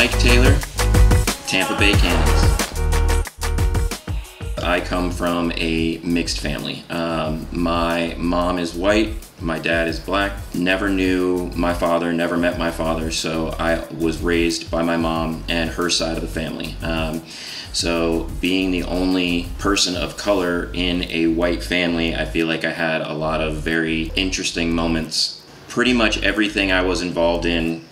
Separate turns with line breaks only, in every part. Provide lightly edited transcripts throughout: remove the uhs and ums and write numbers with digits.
Mike Taylor, Tampa Bay Cannons. I come from a mixed family. My mom is white, my dad is black. Never knew my father, never met my father, so I was raised by my mom and her side of the family. So being the only person of color in a white family, I feel like I had a lot of very interesting moments. Pretty much everything I was involved in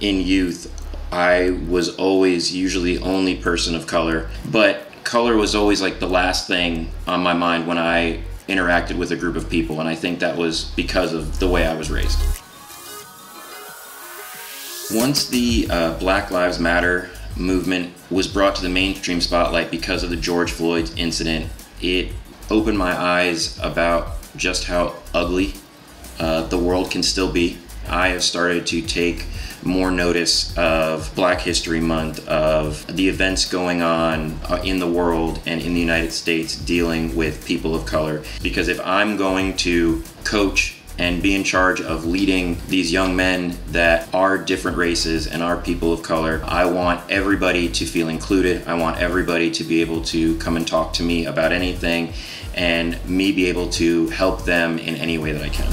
youth, I was always usually only person of color, but color was always like the last thing on my mind when I interacted with a group of people, and I think that was because of the way I was raised. Once the Black Lives Matter movement was brought to the mainstream spotlight because of the George Floyd incident, it opened my eyes about just how ugly the world can still be. I have started to take more notice of Black History Month, of the events going on in the world and in the United States dealing with people of color. Because if I'm going to coach and be in charge of leading these young men that are different races and are people of color, I want everybody to feel included. I want everybody to be able to come and talk to me about anything, and me be able to help them in any way that I can.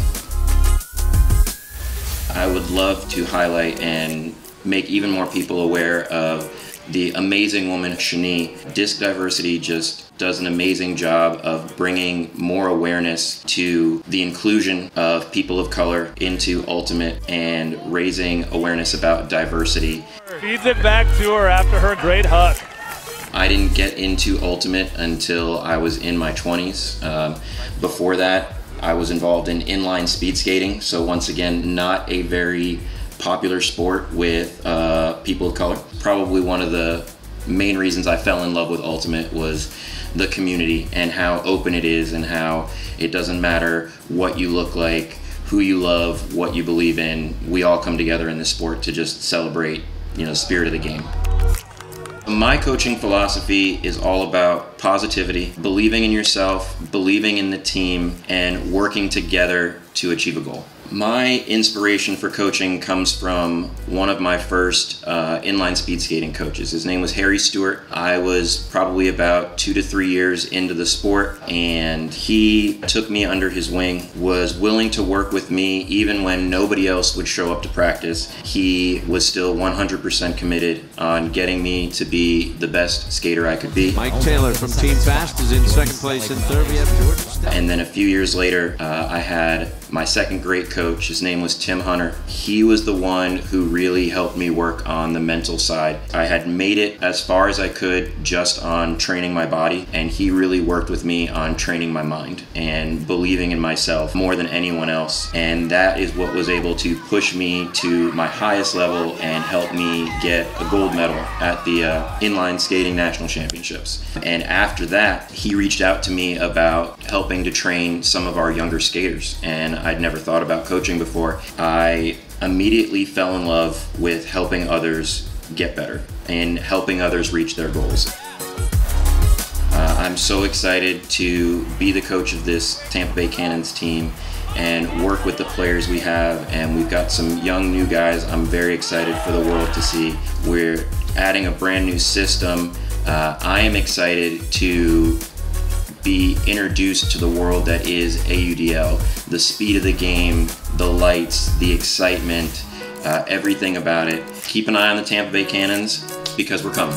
I would love to highlight and make even more people aware of the amazing woman, Shani. Disc Diversity just does an amazing job of bringing more awareness to the inclusion of people of color into Ultimate and raising awareness about diversity.
Feeds it back to her after her great hug.
I didn't get into Ultimate until I was in my 20s. Before that, I was involved in inline speed skating, so once again, not a very popular sport with people of color. Probably one of the main reasons I fell in love with Ultimate was the community and how open it is, and how it doesn't matter what you look like, who you love, what you believe in. We all come together in this sport to just celebrate, the spirit of the game. My coaching philosophy is all about positivity, believing in yourself, believing in the team, and working together to achieve a goal. My inspiration for coaching comes from one of my first inline speed skating coaches. His name was Harry Stewart. I was probably about 2 to 3 years into the sport, and he took me under his wing, was willing to work with me even when nobody else would show up to practice. He was still 100% committed on getting me to be the best skater I could be.
Mike Taylor from Team Fast is in second place in third. We have George.
And then a few years later, I had my second great coach. His name was Tim Hunter. He was the one who really helped me work on the mental side. I had made it as far as I could just on training my body, and he really worked with me on training my mind and believing in myself more than anyone else. And that is what was able to push me to my highest level and help me get a gold medal at the Inline Skating National Championships. And after that, he reached out to me about helping to train some of our younger skaters, and I'd never thought about coaching before. I immediately fell in love with helping others get better and helping others reach their goals. I'm so excited to be the coach of this Tampa Bay Cannons team and work with the players we have, and we've got some young new guys I'm very excited for the world to see. We're adding a brand new system. I am excited to be introduced to the world that is AUDL, the speed of the game, the lights, the excitement, everything about it. Keep an eye on the Tampa Bay Cannons, because we're coming.